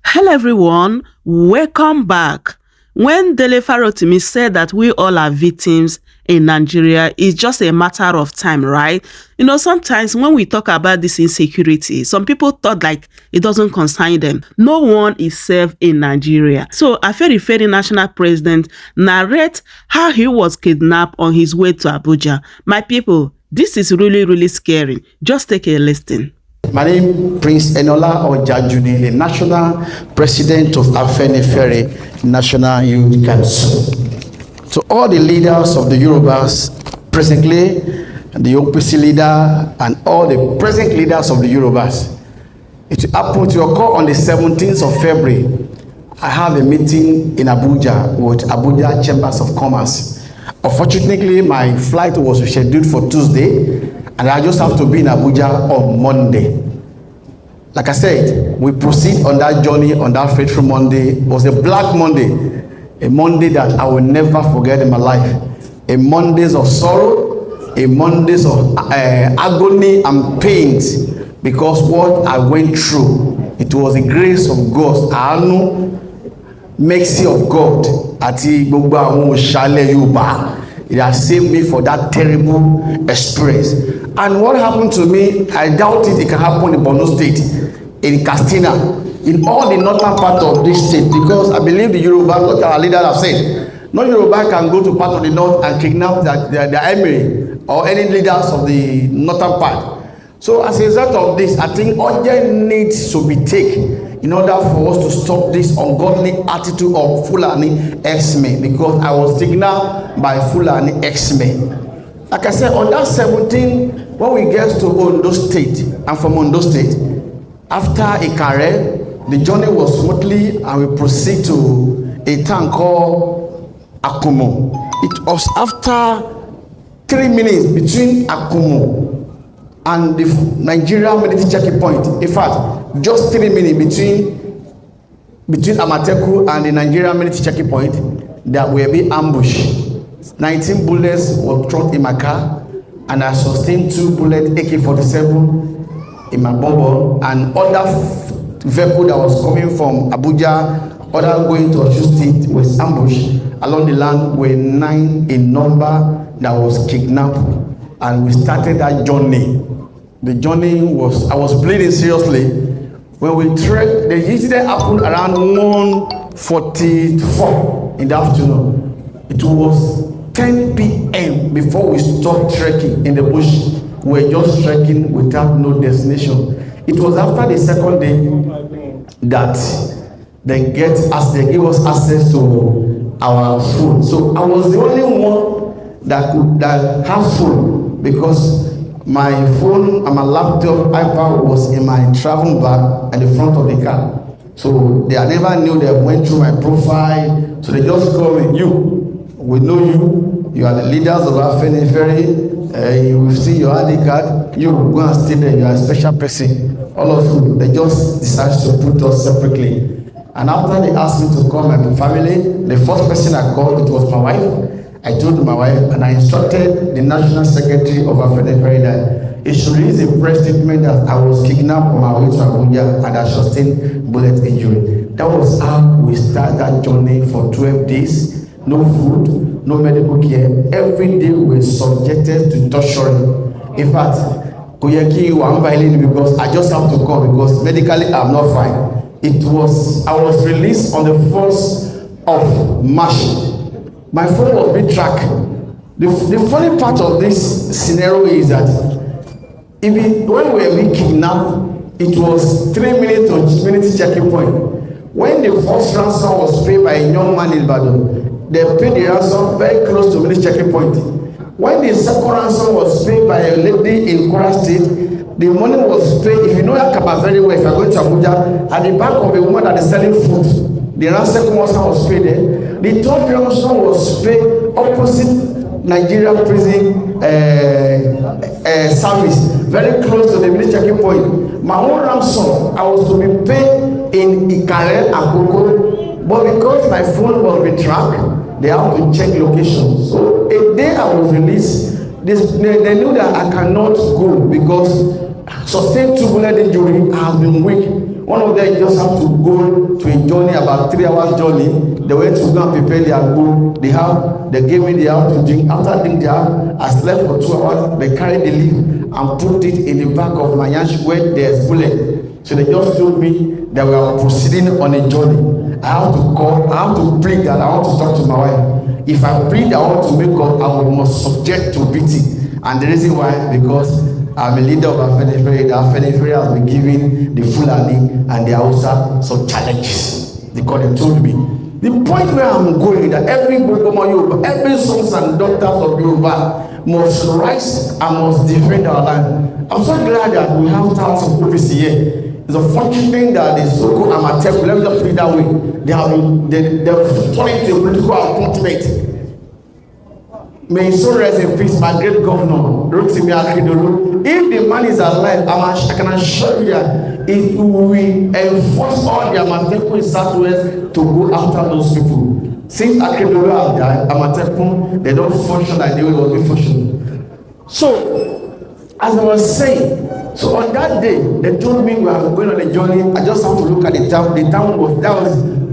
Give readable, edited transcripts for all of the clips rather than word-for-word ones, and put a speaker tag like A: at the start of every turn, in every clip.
A: Hello everyone, welcome back. When Dele Farotimi said that we all are victims in Nigeria, it's just a matter of time, right? You know, sometimes when we talk about this insecurity, some people thought like it doesn't concern them. No one is safe in Nigeria. So AFERIFERE national president narrates how he was kidnapped on his way to Abuja. My people, this is really scary. Just take a listen.
B: My name is Prince Enola Ojajuni, the National President of Afenifere National Youth Council. To all the leaders of the Yorubas presently, the OPC leader and all the present leaders of the Yorubas, it happened to occur on the 17th of February. I have a meeting in Abuja with Abuja Chambers of Commerce. Unfortunately, my flight was scheduled for Tuesday, and I just have to be in Abuja on Monday. Like I said, we proceed on that journey on that fateful Monday. It was a black Monday, a Monday that I will never forget in my life. A Mondays of sorrow, a Mondays of agony and pains, because what I went through, it was the grace of God, àánú, mercy of God, àti gbogbo àwọn òṣàlẹ̀ Yorùbá. It has saved me for that terrible experience. And what happened to me, I doubt it can happen in Borno State, in Katsina, in all the northern part of this state, because I believe the Yoruba, what our leaders have said, no Yoruba can go to part of the north and kidnap the emir or any leaders of the northern part. So as a result of this, I think urgent needs to be taken in order for us to stop this ungodly attitude of Fulani Herdsmen, because I was signaled by Fulani Herdsmen. Like I said, on that 17, when we get to Ondo State, I'm from Ondo State, after Ikare, the journey was smoothly and we proceed to a town called Akumo. It was after 3 minutes between Akumo and the Nigerian military checking point. In fact, just 3 minutes between Amateku and the Nigerian military checking point, there will be ambush. 19 bullets were thrown in my car, and I sustained 2 bullets AK-47 in my bubble, and other vehicle that was coming from Abuja, other going to Osun State, was ambushed. Along the land were 9 in number that was kidnapped, and we started that journey. The journey was, I was bleeding seriously. When we trekked, the incident happened around 1:44 in the afternoon. It was 10 p.m. before we stopped trekking in the bush. We were just trekking without no destination. It was after the second day that they gave us access to our food. So I was the only one that have food, because my phone and my laptop iPad was in my travel bag at the front of the car. So they never knew they went through my profile. So they just called me, we know you are the leaders of Afenifere, you will see your ID card, you will go and stay there, you are a special person. All of you, they just decided to put us separately. And after they asked me to call my family, the first person I called, it was my wife. I told my wife, and I instructed the National Secretary of Afenifere that it should release a press statement that I was kidnapped on my way to Abuja and I sustained bullet injury. That was how we started that journey for 12 days. No food, no medical care. Every day we were subjected to torture. In fact, because I just have to call, because medically I'm not fine. I was released on the 1st of March. My phone was being tracked. The funny part of this scenario is that when we were being kidnapped, it was 3 minutes to military checking point. When the first ransom was paid by a young man in Ibadan, they paid the ransom very close to military checking point. When the second ransom was paid by a lady in Kwara State, the money was paid, if you know Yakaba very well, if you're going to Abuja, at the back of a woman that is selling food. The ransom was paid there. The third ransom was paid opposite Nigeria prison service, very close to the military checking point. My own ransom, I was to be paid in Ikare and Koko, but because my phone was being tracked, they have to check location. So a day I was released, they knew that I cannot go because sustained 2 bullet injury. I have been weak. One of them just have to go about 3 hours journey. They went to go and prepare their food. They gave me the house to drink. After drinking the house, I slept for 2 hours. They carried the leaf and put it in the back of my yansh where there's bullet. So they just told me that we are proceeding on a journey. I have to plead that I want to talk to my wife. If I plead I want to make up, I must subject to beating. And the reason why, because I'm a leader of AFERIFERE. The AFERIFERE has been giving the Fulani and the Hausa some challenges. Because they told me. The point where I'm going, that every Yoruba, every sons and daughters of Yoruba must rise and must defend our land. I'm so glad that we have thousands of OPC here. It's a fortunate thing that the so-called Amateku, let me just put it that way, they're falling to a political appointment. May his soul rest in peace, my great governor, Rotimi Akeredolu. If the man is alive, I can assure you that it will enforce all the Amateku in Southwest to go after those people. Since Akeredolu have died, Amateku, they don't function like they will be functioning. So, as I was saying, so on that day, they told me we are going on a journey. I just have to look at the time. The time was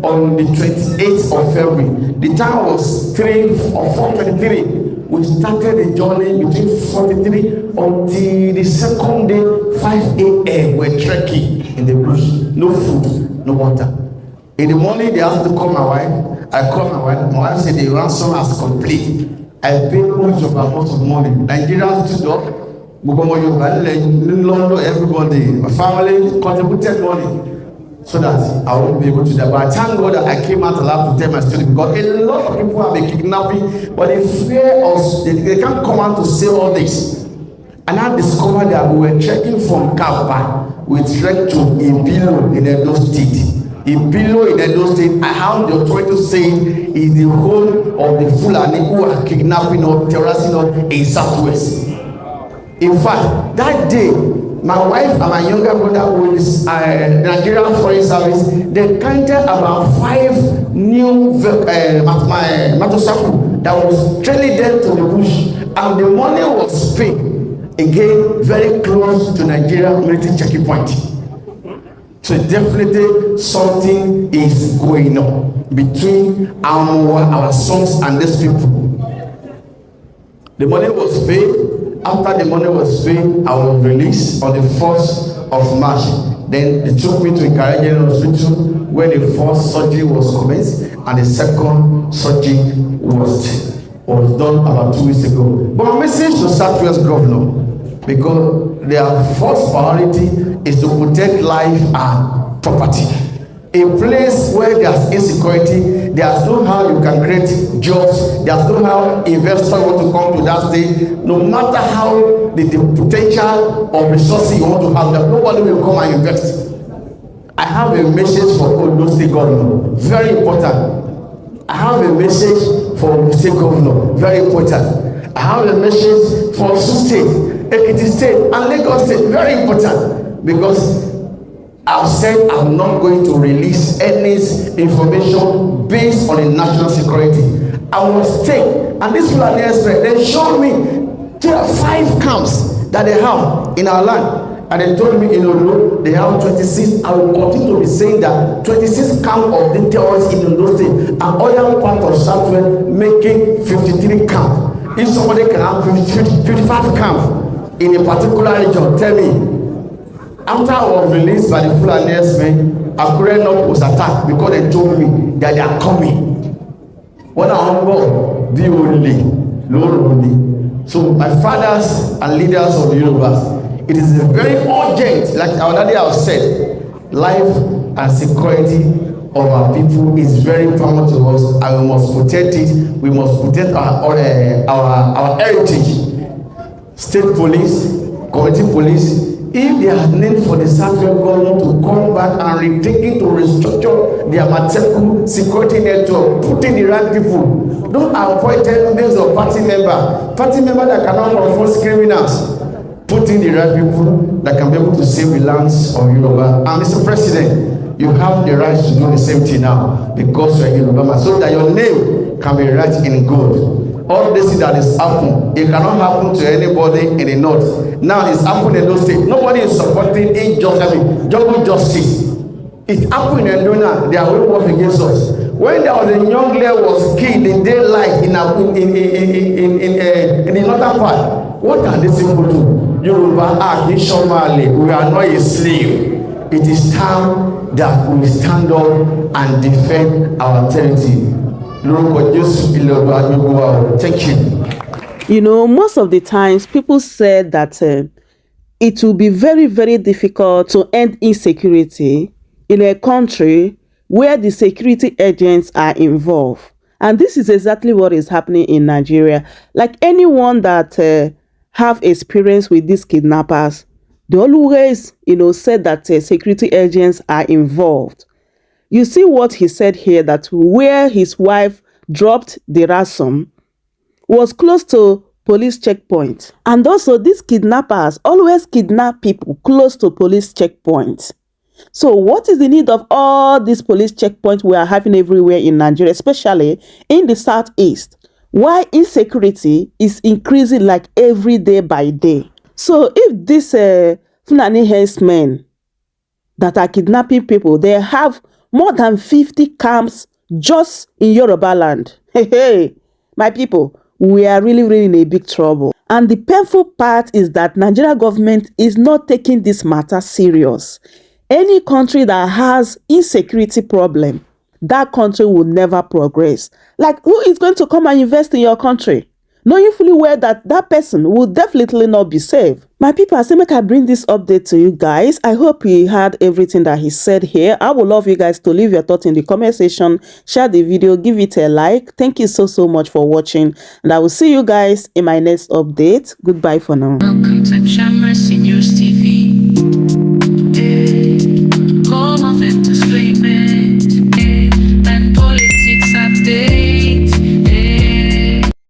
B: on the 28th of February. The time was 3 or 4:23. We started the journey between 43 until the second day, 5 a.m. We're trekking in the bush. No food, no water. In the morning, they asked to call my wife. I called my wife. My wife said the ransom has complete. I paid much of amount of money. Nigerians stood up. London, everybody, my family contributed money so that I won't be able to die. But I thank God that I came out alive to tell my story, because a lot of people have been kidnapping, but they fear us. They can't come out to say all this. And I discovered that we were trekking from Kapa, we trekked to Ibilo in Edo State. Ibilo in Edo State, I have the authority to say is the whole of the Fulani who are kidnapping or terrorizing us in Southwest. In fact, that day, my wife and my younger brother with the Nigerian Foreign Service, they counted about 5 new motorcycles that was trailing them to the bush, and the money was paid again very close to Nigeria military checking point. So definitely something is going on between our sons and these people. The money was paid. After the money was paid, I was released on the 1st of March. Then they took me to Ikare General Hospital, where the first surgery was commenced and the second surgery was done about 2 weeks ago. But my message to Southwest Governor, because their first priority is to protect life and property. A place where there's insecurity, there's no how you can create jobs, there's no how investors want to come to that state. No matter how the potential of resources you want to have, that nobody will come and invest. I have a message for Ondo State Governor, very important. I have a message for the State Governor, very important. I have a message for Osun State, Ekiti State, and Lagos State, very important, because I've said I'm not going to release any information based on the national security. I was taken, and this Fulanis, they showed me there are 5 camps that they have in our land, and they told me in Ondo they have 26. I will continue to be saying that 26 camps of the terrorists in Ondo State and other part of Southwest making 53 camps. If somebody can have 55 camps in a particular region, tell me. After I was released by the Herdsmen, Akure North was attacked because they told me that they are coming. When I humble, be only, Lord only. So my fathers and leaders of the Yorubas, it is very urgent, like our daddy has said, life and security of our people is very paramount to us, and we must protect it. We must protect our heritage. State police, community police. If they are named for the Southwest government to come back and retake to restructure their Amateku security network, putting the right people, don't appoint members of party member that cannot enforce criminals, putting the right people that can be able to save the lands of Yoruba. And Mr. President, you have the right to do the same thing now, because you are Yoruba, so that your name can be right in good. All this that is happening, it cannot happen to anybody in the north. Now it's happening in those states. Nobody is supporting injustice, double justice. It happened in Endona. They are going to work against us. When there was a young girl was killed in daylight in the northern part, what can these people do? Yoruba act in Somali. We are not a slave. It is time that we stand up and defend our territory. Thank you.
A: You know, most of the times people said that it will be very, very difficult to end insecurity in a country where the security agents are involved. And this is exactly what is happening in Nigeria. Like anyone that have experience with these kidnappers, they always, said that security agents are involved. You see what he said here, that where his wife dropped the ransom was close to police checkpoint. And also these kidnappers always kidnap people close to police checkpoints. So what is the need of all these police checkpoints we are having everywhere in Nigeria, especially in the southeast? Why insecurity is increasing like every day by day? So if these Fulani herdsmen that are kidnapping people, they have more than 50 camps just in Yorubaland. Hey, my people, we are really, really in a big trouble. And the painful part is that Nigeria government is not taking this matter serious. Any country that has insecurity problem, that country will never progress. Like, who is going to come and invest in your country, knowing fully well that that person will definitely not be safe? My people, I say make I bring this update to you guys. I hope you heard everything that he said here. I would love you guys to leave your thoughts in the comment section, share the video, give it a like. Thank you so much for watching, and I will see you guys in my next update. Goodbye for now.
C: Welcome to News TV. Home of entertainment.